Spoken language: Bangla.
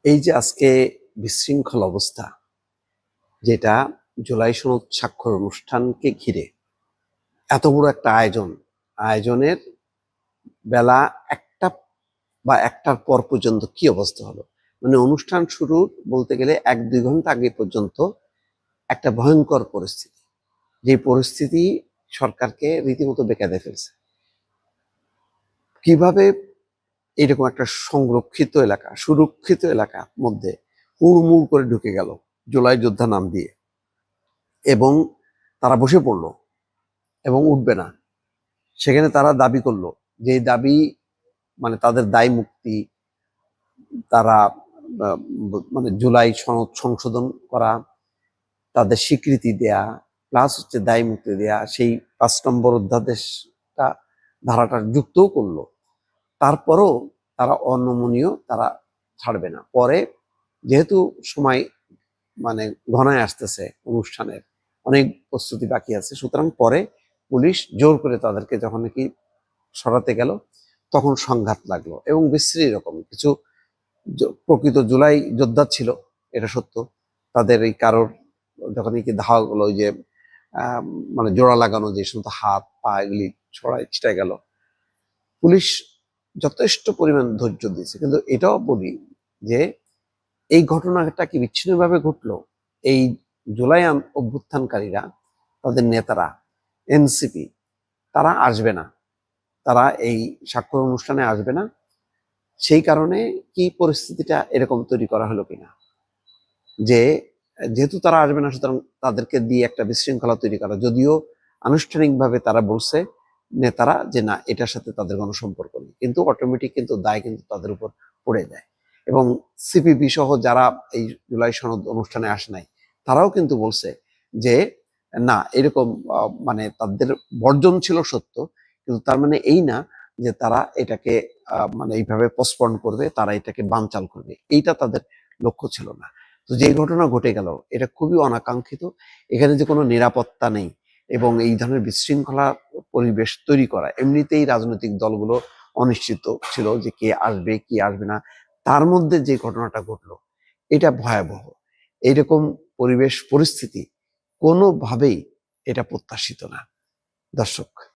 এই যে আজকে বিশৃঙ্খল অবস্থা, যেটা জুলাই সনদ স্বাক্ষর অনুষ্ঠানকে ঘিরে এত বড় একটা আয়োজনের বেলা 1টা বা 1টার পর পর্যন্ত কি অবস্থা হলো। মানে অনুষ্ঠান শুরু বলতে গেলে 1-2 ঘন্টা আগে পর্যন্ত একটা ভয়ঙ্কর পরিস্থিতি, যে পরিস্থিতি সরকারকে রীতিমতো বেকায়দায় ফেলছে। কিভাবে এরকম একটা সংরক্ষিত এলাকা, সুরক্ষিত এলাকার মধ্যে হুড়মুড় করে ঢুকে গেল জুলাই যোদ্ধা নাম দিয়ে, এবং তারা বসে পড়লো এবং উঠবে না। সেখানে তারা দাবি করলো যে দাবি মানে তাদের দায় মুক্তি, তারা মানে জুলাই সনদ সংশোধন করা, তাদের স্বীকৃতি দেয়া, প্লাস হচ্ছে দায় মুক্তি দেয়া, সেই 5 নম্বর অধ্যাদেশটা ধারাটা যুক্তও করলো। তারপরও তারা অনমনীয়, তারা ছাড়বে না। পরে যেহেতু সময় মানে ঘনায় আসতেছে, অনুষ্ঠানের অনেক প্রস্তুতি বাকি আছে, সুতরাং পরে পুলিশ জোর করে তাদেরকে যখন নাকি সরাতে গেল তখন সংঘাত লাগলো এবং বিশ্রী রকম কিছু প্রকৃত জুলাই যোদ্ধা ছিল, এটা সত্য। তাদের এই কারোর যখন নাকি ধাওয়া গুলো, ওই যে মানে জোড়া লাগানো যে সমস্ত হাত পা এগুলি ছড়াই ছিটাই গেল, পুলিশ যথেষ্ট পরিমাণ ধৈর্য দিয়েছে। কিন্তু এটাও বলি যে এই ঘটনাটা কি বিচ্ছিন্নভাবে ঘটলো? এই জুলাই অভ্যুত্থানকারীরা, তাদের নেতারা, এনসিপি, তারা আসবে না, তারা এই স্বাক্ষর অনুষ্ঠানে আসবে না। সেই কারণে কি পরিস্থিতিটা এরকম তৈরি করা হলো কিনা, যে যেহেতু তারা আসবে না, সুতরাং তাদেরকে দিয়ে একটা বিশৃঙ্খলা তৈরি করা। যদিও আনুষ্ঠানিকভাবে তারা বলছে নেতারা যে না, এটার সাথে তাদের কোনো সম্পর্ক নেই, কিন্তু অটোমেটিক কিন্তু দায় কিন্তু তাদের উপর পড়ে যায়। এবং সিপিবি সহ যারা এই জুলাই সনদ অনুষ্ঠানে আসে নাই, তারাও কিন্তু বলছে যে না, এরকম মানে তাদের বর্জন ছিল সত্য, কিন্তু তার মানে এই না যে তারা এটাকে মানে এইভাবে পোস্টপন্ড করবে, তারা এটাকে বানচাল করবে, এইটা তাদের লক্ষ্য ছিল না। তো যে ঘটনা ঘটে গেল, এটা খুবই অনাকাঙ্ক্ষিত। এখানে যে কোনো নিরাপত্তা নেই এবং এই ধরনের বিশৃঙ্খলা পরিবেশ তৈরি করা, এমনিতেই রাজনৈতিক দলগুলো অনিশ্চিত ছিল যে কে আসবে কি আসবে না। তার মধ্যে যে ঘটনাটা ঘটলো, এটা ভয়াবহ। এইরকম পরিবেশ পরিস্থিতি কোনোভাবেই এটা প্রত্যাশিত না। দর্শক।